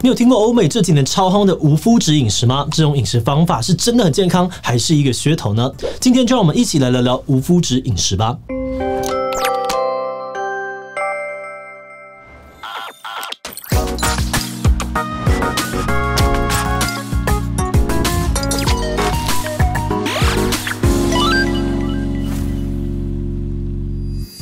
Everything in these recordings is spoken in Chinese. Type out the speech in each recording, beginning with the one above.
你有听过欧美这几年超夯的无麸质饮食吗？这种饮食方法是真的很健康，还是一个噱头呢？今天就让我们一起来聊聊无麸质饮食吧。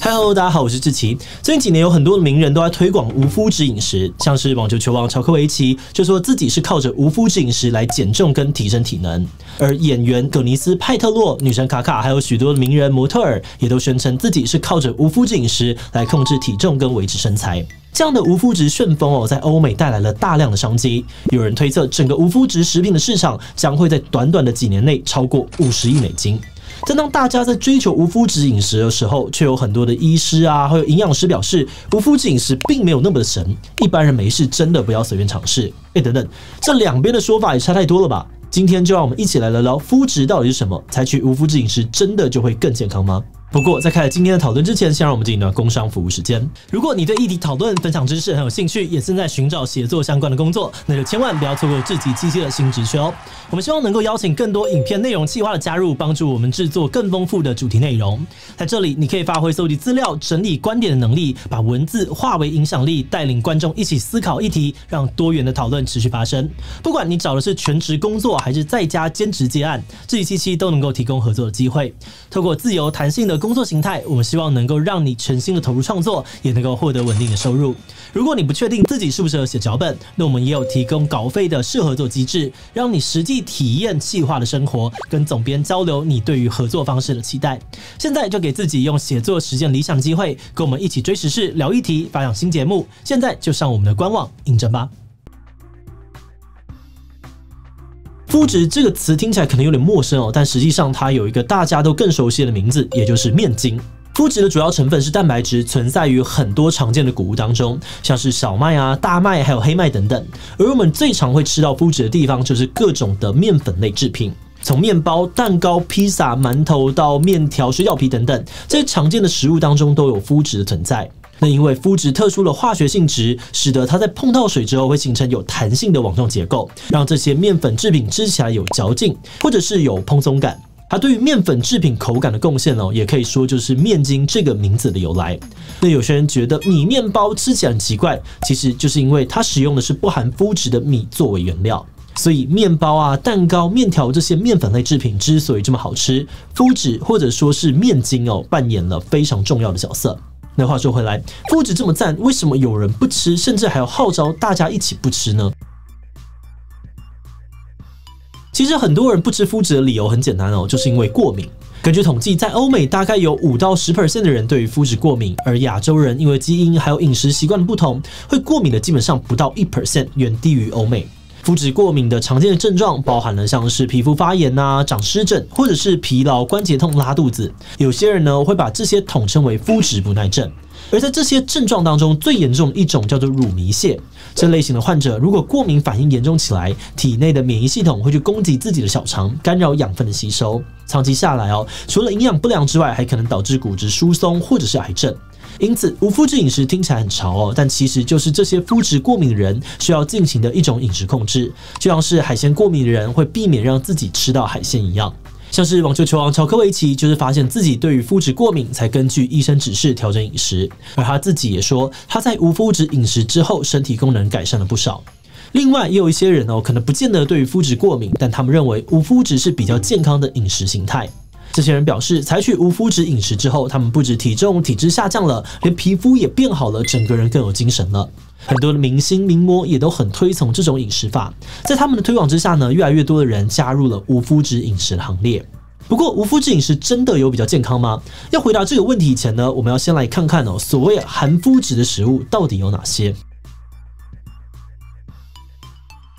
Hello， 大家好，我是志奇。最近几年有很多的名人都在推广无麸质饮食，像是网球球王乔科维奇就说自己是靠着无麸质饮食来减重跟提升体能，而演员葛尼斯派特洛、女神卡卡，还有许多的名人模特儿也都宣称自己是靠着无麸质饮食来控制体重跟维持身材。这样的无麸质旋风在欧美带来了大量的商机。有人推测，整个无麸质食品的市场将会在短短的几年内超过50亿美金。但当大家在追求无麸质饮食的时候，却有很多的医师还有营养师表示，无麸质饮食并没有那么的神，一般人没事真的不要随便尝试。等等，这两边的说法也差太多了吧？今天就让我们一起来聊聊麸质到底是什么，采取无麸质饮食真的就会更健康吗？不过，在开始今天的讨论之前，先让我们进行一段工商服务时间。如果你对议题讨论、分享知识很有兴趣，也正在寻找写作相关的工作，那就千万不要错过志祺七七的新职缺哦。我们希望能够邀请更多影片内容企划的加入，帮助我们制作更丰富的主题内容。在这里，你可以发挥搜集资料、整理观点的能力，把文字化为影响力，带领观众一起思考议题，让多元的讨论持续发生。不管你找的是全职工作，还是在家兼职接案，志祺七七都能够提供合作的机会。透过自由弹性的工作形态，我们希望能够让你全心的投入创作，也能够获得稳定的收入。如果你不确定自己适不适合写脚本，那我们也有提供稿费的适合作机制，让你实际体验企划的生活，跟总编交流你对于合作方式的期待。现在就给自己用写作实践理想机会，跟我们一起追时事、聊议题、发想新节目。现在就上我们的官网应征吧。麸质这个词听起来可能有点陌生但实际上它有一个大家都更熟悉的名字，也就是面筋。麸质的主要成分是蛋白质，存在于很多常见的谷物当中，像是小麦大麦还有黑麦等等。而我们最常会吃到麸质的地方，就是各种的面粉类制品。从面包、蛋糕、披萨、馒头到面条、水饺皮等等，这些常见的食物当中都有麸质的存在。那因为麸质特殊的化学性质，使得它在碰到水之后会形成有弹性的网状结构，让这些面粉制品吃起来有嚼劲，或者是有蓬松感。它对于面粉制品口感的贡献也可以说就是面筋这个名字的由来。那有些人觉得米面包吃起来很奇怪，其实就是因为它使用的是不含麸质的米作为原料。所以面包蛋糕、面条这些面粉类制品之所以这么好吃，麸质或者说是面筋扮演了非常重要的角色。那话说回来，麸质这么赞，为什么有人不吃，甚至还要号召大家一起不吃呢？其实很多人不吃麸质的理由很简单就是因为过敏。根据统计，在欧美大概有5到10% 的人对于麸质过敏，而亚洲人因为基因还有饮食习惯的不同，会过敏的基本上不到1%，远低于欧美。麸质过敏的常见的症状包含了像是皮肤发炎长湿疹，或者是疲劳、关节痛、拉肚子。有些人呢会把这些统称为麸质不耐症。而在这些症状当中，最严重的一种叫做乳糜泻。这类型的患者如果过敏反应严重起来，体内的免疫系统会去攻击自己的小肠，干扰养分的吸收。长期下来除了营养不良之外，还可能导致骨质疏松或者是癌症。因此，无麸质饮食听起来很潮但其实就是这些麸质过敏的人需要进行的一种饮食控制，就像是海鲜过敏的人会避免让自己吃到海鲜一样。像是网球球王乔科维奇就是发现自己对于麸质过敏，才根据医生指示调整饮食。而他自己也说，他在无麸质饮食之后，身体功能改善了不少。另外，也有一些人可能不见得对于麸质过敏，但他们认为无麸质是比较健康的饮食形态。这些人表示，采取无麸质饮食之后，他们不止体重体质下降了，连皮肤也变好了，整个人更有精神了。很多的明星名模也都很推崇这种饮食法，在他们的推广之下呢，越来越多的人加入了无麸质饮食的行列。不过，无麸质饮食真的有比较健康吗？要回答这个问题以前呢，我们要先来看看所谓含麸质的食物到底有哪些。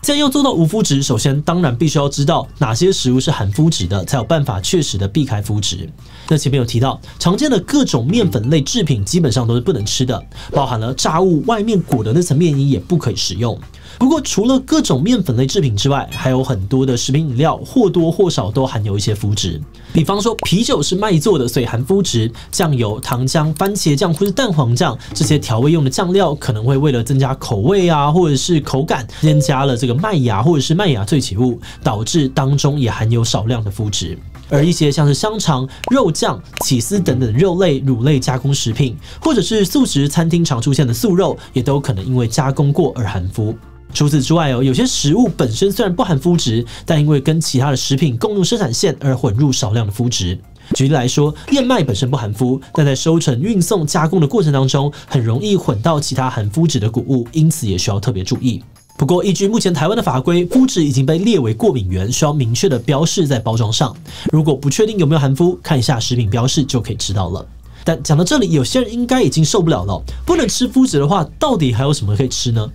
既然要做到无麸质，首先当然必须要知道哪些食物是含麸质的，才有办法确实的避开麸质。那前面有提到，常见的各种面粉类制品基本上都是不能吃的，包含了炸物外面裹的那层面衣也不可以食用。不过，除了各种面粉类制品之外，还有很多的食品饮料或多或少都含有一些麸质。比方说，啤酒是麦做的，所以含麸质；酱油、糖浆、番茄酱或是蛋黄酱这些调味用的酱料，可能会为了增加口味啊，或者是口感，添加了这个麦芽或者是麦芽萃取物，导致当中也含有少量的麸质。而一些像是香肠、肉酱、起司等等肉类、乳类加工食品，或者是素食餐厅常出现的素肉，也都可能因为加工过而含麸。除此之外有些食物本身虽然不含麸质，但因为跟其他的食品共用生产线而混入少量的麸质。举例来说，燕麦本身不含麸，但在收成、运送、加工的过程当中，很容易混到其他含麸质的谷物，因此也需要特别注意。不过，依据目前台湾的法规，麸质已经被列为过敏源，需要明确的标示在包装上。如果不确定有没有含麸，看一下食品标示就可以知道了。但讲到这里，有些人应该已经受不了了，不能吃麸质的话，到底还有什么可以吃呢？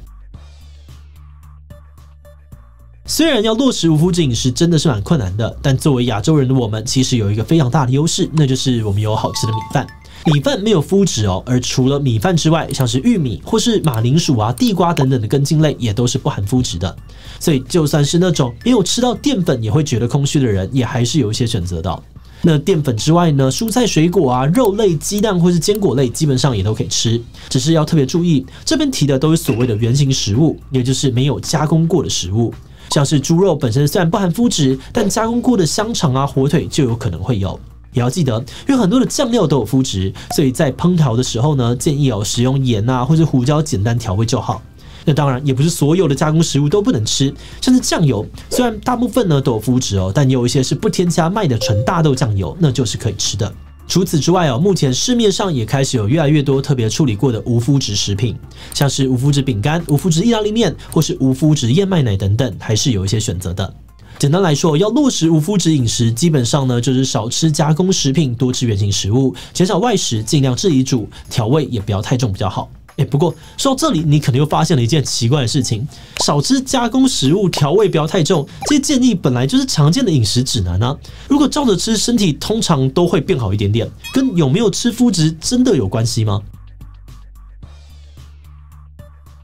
虽然要落实无麸质饮食真的是蛮困难的，但作为亚洲人的我们，其实有一个非常大的优势，那就是我们有好吃的米饭。米饭没有麸质而除了米饭之外，像是玉米或是马铃薯啊、地瓜等等的根茎类也都是不含麸质的。所以就算是那种没有吃到淀粉也会觉得空虚的人，也还是有一些选择的。那淀粉之外呢，蔬菜水果啊、肉类、鸡蛋或是坚果类基本上也都可以吃，只是要特别注意，这边提的都是所谓的原型食物，也就是没有加工过的食物。像是猪肉本身虽然不含麸质，但加工过的香肠啊、火腿就有可能会有。也要记得，因为很多的酱料都有麸质，所以在烹调的时候呢，建议使用盐啊或者胡椒简单调味就好。那当然，也不是所有的加工食物都不能吃，像是酱油，虽然大部分呢都有麸质但也有一些是不添加麦的纯大豆酱油，那就是可以吃的。除此之外目前市面上也开始有越来越多特别处理过的无麸质食品，像是无麸质饼干、无麸质意大利面或是无麸质燕麦奶等等，还是有一些选择的。简单来说，要落实无麸质饮食，基本上呢就是少吃加工食品，多吃原型食物，减少外食，尽量自己煮，调味也不要太重比较好。不过说到这里，你可能又发现了一件奇怪的事情：少吃加工食物，调味不要太重，这些建议本来就是常见的饮食指南啊。如果照着吃，身体通常都会变好一点点，跟有没有吃麸质真的有关系吗？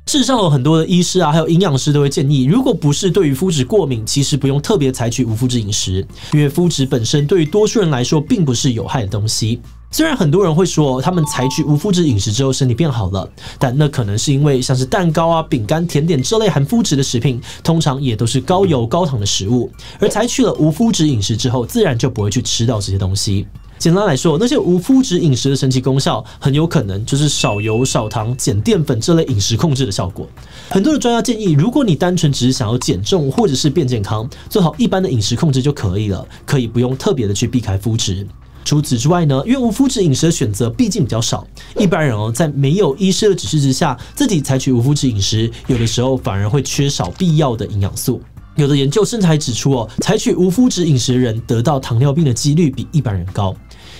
事实上有很多的医师啊，还有营养师都会建议，如果不是对于麸质过敏，其实不用特别采取无麸质饮食，因为麸质本身对于多数人来说并不是有害的东西。虽然很多人会说他们采取无麸质饮食之后身体变好了，但那可能是因为像是蛋糕啊、饼干、甜点这类含麸质的食品，通常也都是高油高糖的食物，而采取了无麸质饮食之后，自然就不会去吃到这些东西。简单来说，那些无麸质饮食的神奇功效，很有可能就是少油、少糖、减淀粉这类饮食控制的效果。很多的专家建议，如果你单纯只是想要减重或者是变健康，做好一般的饮食控制就可以了，可以不用特别的去避开麸质。除此之外呢，因为无麸质饮食的选择毕竟比较少，一般人在没有医师的指示之下，自己采取无麸质饮食，有的时候反而会缺少必要的营养素。有的研究甚至还指出采取无麸质饮食的人得到糖尿病的几率比一般人高。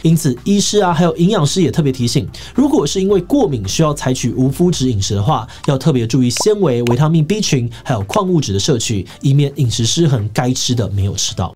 因此，医师啊，还有营养师也特别提醒，如果是因为过敏需要采取无麸质饮食的话，要特别注意纤维、维他命 B 群还有矿物质的摄取，以免饮食失衡，该吃的没有吃到。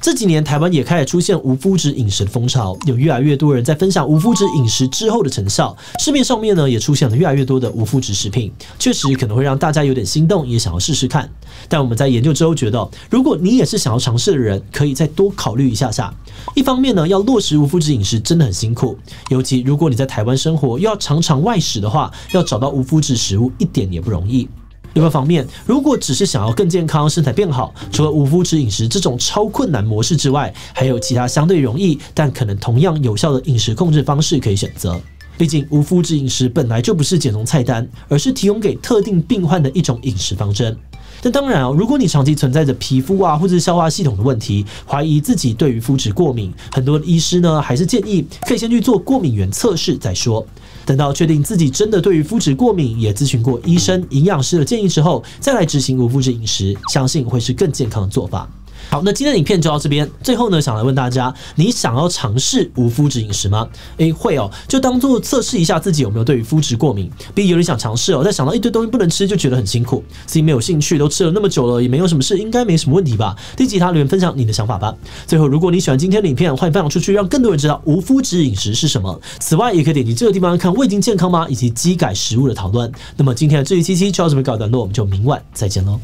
这几年，台湾也开始出现无麸质饮食的风潮，有越来越多人在分享无麸质饮食之后的成效。市面上面呢，也出现了越来越多的无麸质食品，确实可能会让大家有点心动，也想要试试看。但我们在研究之后觉得，如果你也是想要尝试的人，可以再多考虑一下下。一方面呢，要落实无麸质饮食真的很辛苦，尤其如果你在台湾生活，又要常常外食的话，要找到无麸质食物一点也不容易。另外一方面，如果只是想要更健康、身材变好，除了无麸质饮食这种超困难模式之外，还有其他相对容易但可能同样有效的饮食控制方式可以选择。毕竟无麸质饮食本来就不是减重菜单，而是提供给特定病患的一种饮食方针。但当然如果你长期存在着皮肤啊或者是消化系统的问题，怀疑自己对于麸质过敏，很多的医师呢还是建议可以先去做过敏原测试再说。等到确定自己真的对于麸质过敏，也咨询过医生、营养师的建议之后，再来执行无麸质饮食，相信会是更健康的做法。好，那今天的影片就到这边。最后呢，想来问大家，你想要尝试无麸质饮食吗？会哦，就当做测试一下自己有没有对于麸质过敏。毕竟有点想尝试哦，但想到一堆东西不能吃，就觉得很辛苦，自己没有兴趣，都吃了那么久了，也没有什么事，应该没什么问题吧？第几他留言分享你的想法吧。最后，如果你喜欢今天的影片，欢迎分享出去，让更多人知道无麸质饮食是什么。此外，也可以点击这个地方看胃镜健康吗以及基改食物的讨论。那么今天的这一期就到这边告一段落，我们就明晚再见喽。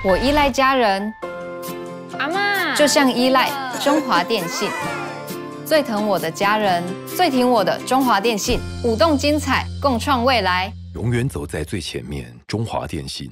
我依赖家人，阿嬷就像依赖中华电信。最疼我的家人，最挺我的中华电信，舞动精彩，共创未来，永远走在最前面。中华电信。